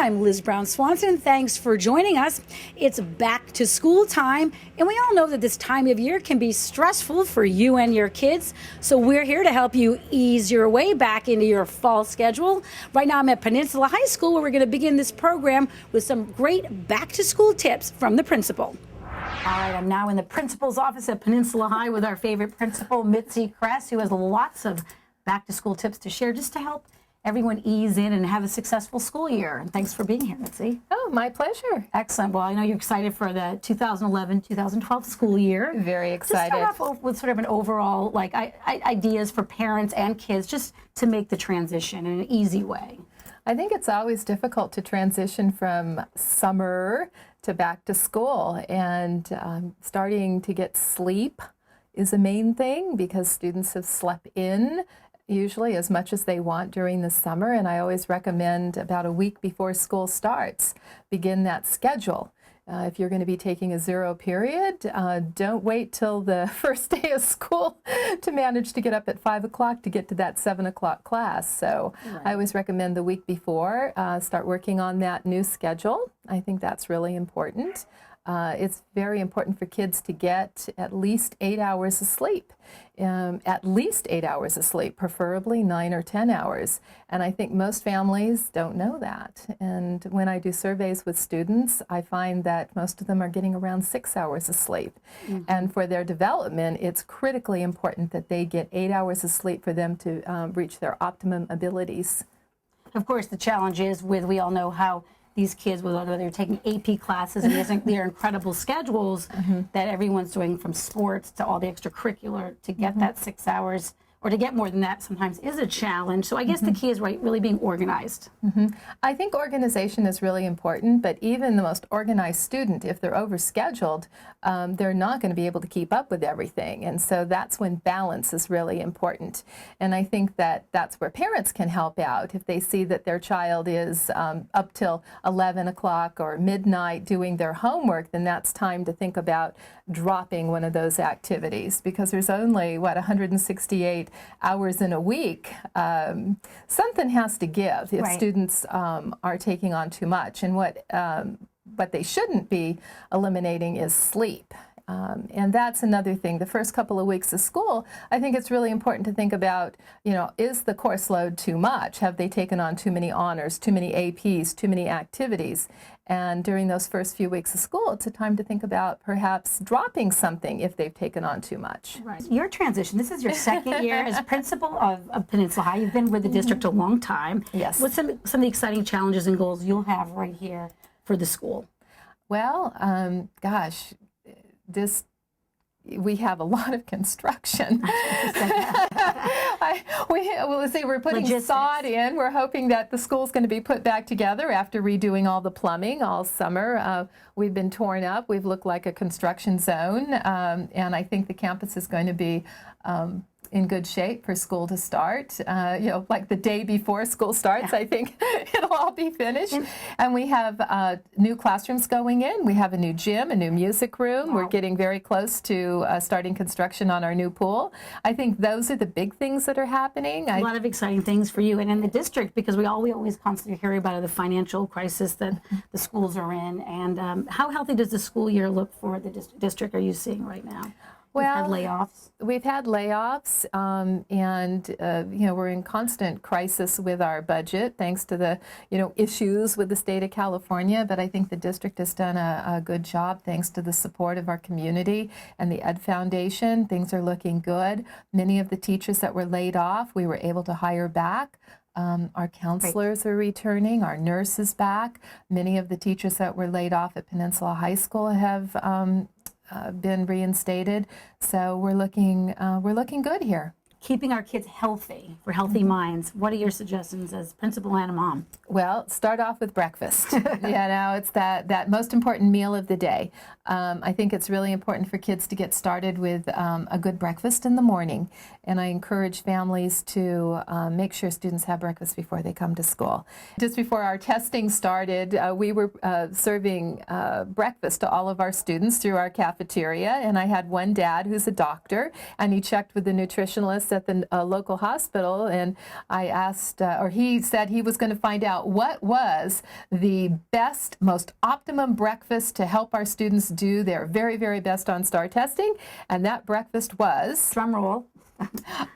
I'm Liz Brown Swanson. Thanks for joining us. It's back to school time, and we all know that this time of year can be stressful for you and your kids. So we're here to help you ease your way back into your fall schedule. Right now I'm at Peninsula High School, where we're going to begin this program with some great back to school tips from the principal. All right, I'm now in the principal's office at Peninsula High with our favorite principal, Mitzi Kress, who has lots of back to school tips to share just to help everyone ease in and have a successful school year. And thanks for being here, Mitzi. Oh, my pleasure. Excellent. Well, I know you're excited for the 2011-2012 school year. Very excited. Just start off with sort of an overall, ideas for parents and kids just to make the transition in an easy way. I think it's always difficult to transition from summer to back to school, and starting to get sleep is a main thing because students have slept in usually as much as they want during the summer, and I always recommend about a week before school starts, begin that schedule. If you're going to be taking a zero period, don't wait till the first day of school to manage to get up at 5 o'clock to get to that 7 o'clock class. So right. I always recommend the week before, start working on that new schedule. I think that's really important. It's very important for kids to get at least 8 hours of sleep. At least 8 hours of sleep, preferably 9 or 10 hours. And I think most families don't know that. And when I do surveys with students, I find that most of them are getting around 6 hours of sleep. Mm-hmm. And for their development, it's critically important that they get 8 hours of sleep for them to reach their optimum abilities. Of course, the challenge is we all know how these kids, whether they're taking AP classes and their incredible schedules mm-hmm. that everyone's doing, from sports to all the extracurricular, to get mm-hmm. that 6 hours or to get more than that sometimes is a challenge. So I guess mm-hmm. the key is really being organized. Mm-hmm. I think organization is really important, but even the most organized student, if they're overscheduled, they're not going to be able to keep up with everything. And so that's when balance is really important. And I think that that's where parents can help out. If they see that their child is up till 11 o'clock or midnight doing their homework, then that's time to think about dropping one of those activities, because there's only, 168 hours in a week. Something has to give if right. students are taking on too much. And what they shouldn't be eliminating is sleep. And that's another thing. The first couple of weeks of school, I think it's really important to think about, is the course load too much? Have they taken on too many honors, too many APs, too many activities? And during those first few weeks of school, it's a time to think about perhaps dropping something if they've taken on too much. Right. Your transition, this is your second year as principal of Peninsula High. You've been with the district a long time. Yes. What's some of the exciting challenges and goals you'll have right here for the school? Well, we have a lot of construction. We're putting Logistics. sod in. We're hoping that the school's going to be put back together after redoing all the plumbing all summer. We've been torn up. We've looked like a construction zone, and I think the campus is going to be in good shape for school to start. Like the day before school starts, yeah. I think it'll all be finished. And we have new classrooms going in. We have a new gym, a new music room. Wow. We're getting very close to starting construction on our new pool. I think those are the big things that are happening. A lot of exciting things for you and in the district, because we always constantly hear about the financial crisis that the schools are in. And how healthy does the school year look for the district are you seeing right now? Well, we've had layoffs, and we're in constant crisis with our budget, thanks to the issues with the state of California. But I think the district has done a good job, thanks to the support of our community and the Ed Foundation. Things are looking good. Many of the teachers that were laid off, we were able to hire back. Our counselors are returning, our nurses back. Many of the teachers that were laid off at Peninsula High School have been reinstated, so we're looking good here. Keeping our kids healthy, for healthy minds. What are your suggestions as principal and a mom? Well, start off with breakfast. It's that most important meal of the day. I think it's really important for kids to get started with a good breakfast in the morning, and I encourage families to make sure students have breakfast before they come to school. Just before our testing started, we were serving breakfast to all of our students through our cafeteria, and I had one dad who's a doctor, and he checked with the nutritionist nurse at the local hospital, and I asked, or he said he was going to find out what was the best, most optimum breakfast to help our students do their very, very best on STAR testing, and that breakfast was... Drum roll.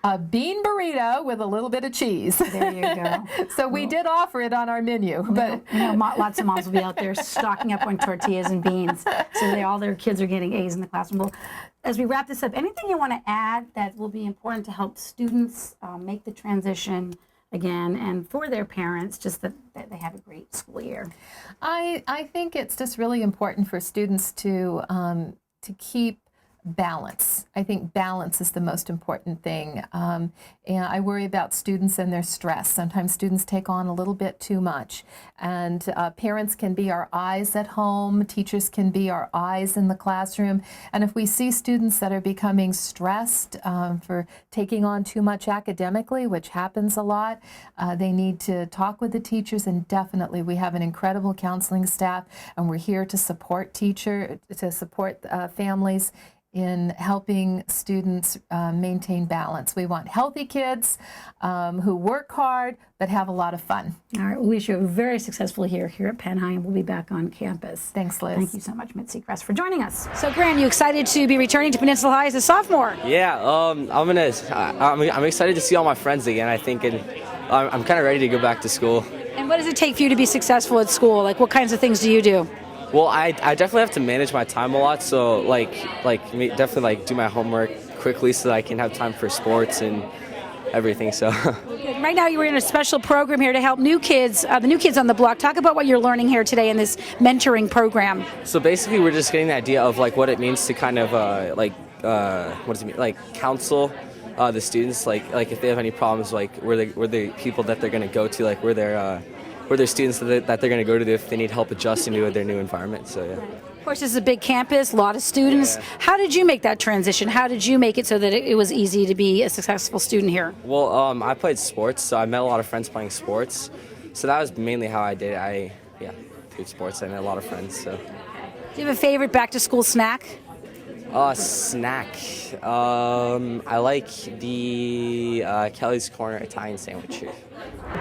A bean burrito with a little bit of cheese. There you go. So we did offer it on our menu, but lots of moms will be out there stocking up on tortillas and beans, so all their kids are getting A's in the classroom. Well, as we wrap this up, anything you want to add that will be important to help students make the transition again, and for their parents, just that they have a great school year? I think it's just really important for students to keep balance. I think balance is the most important thing. And I worry about students and their stress. Sometimes students take on a little bit too much. And parents can be our eyes at home. Teachers can be our eyes in the classroom. And if we see students that are becoming stressed for taking on too much academically, which happens a lot, they need to talk with the teachers. And definitely we have an incredible counseling staff, and we're here to support families in helping students maintain balance. We want healthy kids who work hard but have a lot of fun. All right, we wish you a very successful year here at Penn High, and we'll be back on campus. Thanks, Liz. Thank you so much, Mitzi Kress, for joining us. So, Grant, you excited to be returning to Peninsula High as a sophomore? Yeah, I'm excited to see all my friends again, I think, and I'm kind of ready to go back to school. And what does it take for you to be successful at school? Like, what kinds of things do you do? Well, I definitely have to manage my time a lot, so definitely do my homework quickly so that I can have time for sports and everything. So. Right now, you're in a special program here to help new kids, the new kids on the block. Talk about what you're learning here today in this mentoring program. So basically, we're just getting the idea of what it means to kind of what does it mean? Counsel the students, like if they have any problems, where the people that they're going to go to, where their students that they're going to go to if they need help adjusting to their new environment. So yeah. Of course, this is a big campus, a lot of students. Yeah. How did you make that transition? How did you make it so that it was easy to be a successful student here? Well, I played sports, so I met a lot of friends playing sports. So that was mainly how I did it. I played sports. I met a lot of friends. So. Do you have a favorite back-to-school snack? Snack. I like the Kelly's Corner Italian sandwich here.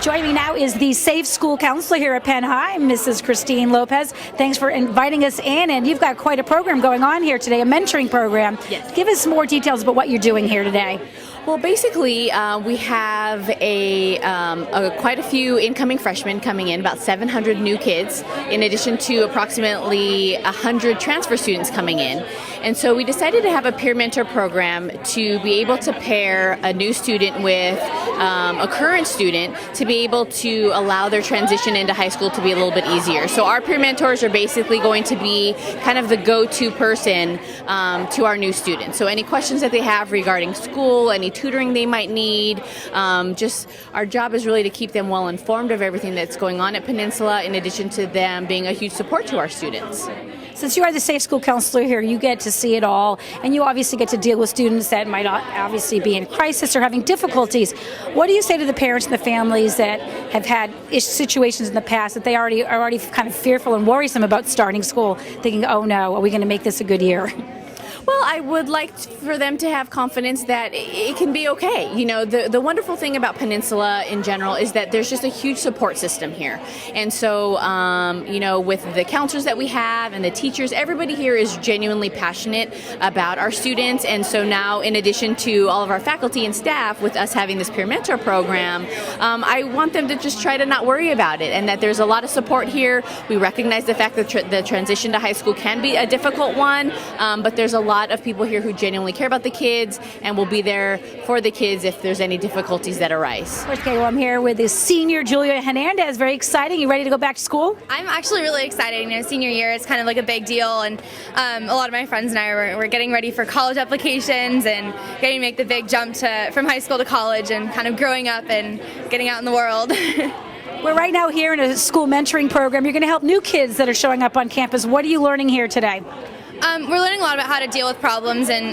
Joining me now is the Safe School Counselor here at Penn High, Mrs. Christine Lopez. Thanks for inviting us in, and you've got quite a program going on here today, a mentoring program. Yes. Give us more details about what you're doing here today. Well, basically, we have quite a few incoming freshmen coming in, about 700 new kids, in addition to approximately 100 transfer students coming in. And so we decided to have a peer mentor program to be able to pair a new student with a current student to be able to allow their transition into high school to be a little bit easier. So our peer mentors are basically going to be kind of the go-to person to our new students. So any questions that they have regarding school, any tutoring they might need, just our job is really to keep them well informed of everything that's going on at Peninsula, in addition to them being a huge support to our students. Since you are the Safe School Counselor here, you get to see it all, and you obviously get to deal with students that might obviously be in crisis or having difficulties. What do you say to the parents and the families that have had situations in the past that they are already kind of fearful and worrisome about starting school, thinking, oh no, are we going to make this a good year? Well, I would like for them to have confidence that it can be okay. You know, the wonderful thing about Peninsula in general is that there's just a huge support system here. And so, you know, with the counselors that we have and the teachers, everybody here is genuinely passionate about our students. And so now, in addition to all of our faculty and staff, with us having this peer mentor program, I want them to just try to not worry about it, and that there's a lot of support here. We recognize the fact that the transition to high school can be a difficult one, but there's a lot of people here who genuinely care about the kids and will be there for the kids if there's any difficulties that arise. Okay, well, I'm here with the senior Julia Hernandez. Very exciting. You ready to go back to school? I'm actually really excited. You know, senior year is kind of like a big deal, and a lot of my friends and I were getting ready for college applications and getting to make the big jump from high school to college and kind of growing up and getting out in the world. We're right now here in a school mentoring program. You're going to help new kids that are showing up on campus. What are you learning here today? We're learning a lot about how to deal with problems and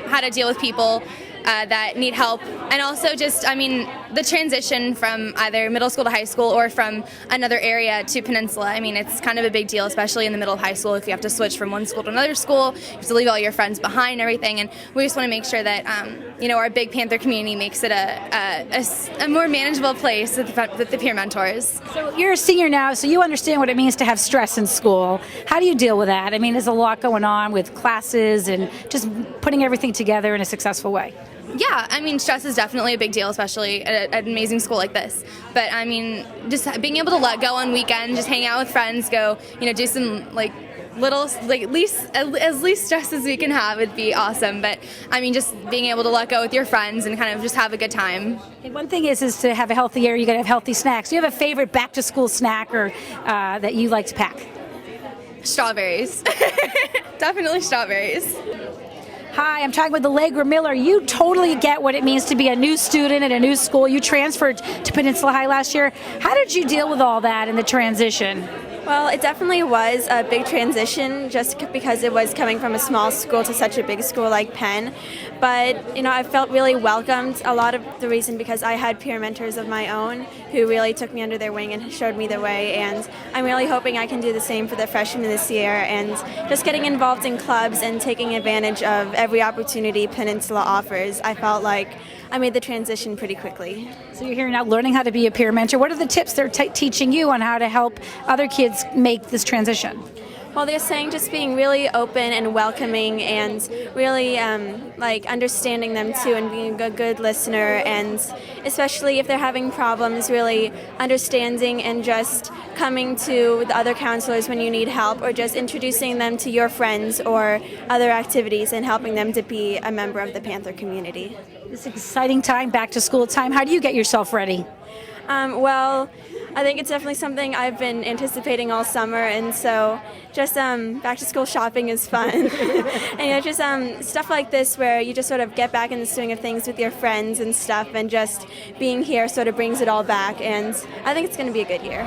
how to deal with people that need help, and also just, I mean, the transition from either middle school to high school or from another area to Peninsula. I mean, it's kind of a big deal, especially in the middle of high school, if you have to switch from one school to another school, you have to leave all your friends behind and everything, and we just want to make sure that our big Panther community makes it a more manageable place with the peer mentors. So you're a senior now, so you understand what it means to have stress in school. How do you deal with that? I mean, there's a lot going on with classes and just putting everything together in a successful way. Yeah, I mean, stress is definitely a big deal, especially at an amazing school like this. But I mean, just being able to let go on weekends, just hang out with friends, go, do some as least stress as we can have would be awesome. But I mean, just being able to let go with your friends and kind of just have a good time. And one thing is to have a healthy year, you got to have healthy snacks. Do you have a favorite back to school snack or that you like to pack? Strawberries. Definitely strawberries. Hi, I'm talking with Allegra Miller. You totally get what it means to be a new student at a new school. You transferred to Peninsula High last year. How did you deal with all that in the transition? Well, it definitely was a big transition just because it was coming from a small school to such a big school like Penn. But, I felt really welcomed. A lot of the reason because I had peer mentors of my own who really took me under their wing and showed me the way. And I'm really hoping I can do the same for the freshmen this year and just getting involved in clubs and taking advantage of every opportunity Peninsula offers. I felt like I made the transition pretty quickly. So you're here now learning how to be a peer mentor. What are the tips they're teaching you on how to help other kids make this transition? Well, they're saying just being really open and welcoming and really understanding them too and being a good listener, and especially if they're having problems, really understanding and just coming to the other counselors when you need help, or just introducing them to your friends or other activities and helping them to be a member of the Panther community. This exciting time, back to school time. How do you get yourself ready? Well, I think it's definitely something I've been anticipating all summer, and so just back to school shopping is fun. And just stuff like this where you just sort of get back in the swing of things with your friends and stuff, and just being here sort of brings it all back, and I think it's going to be a good year.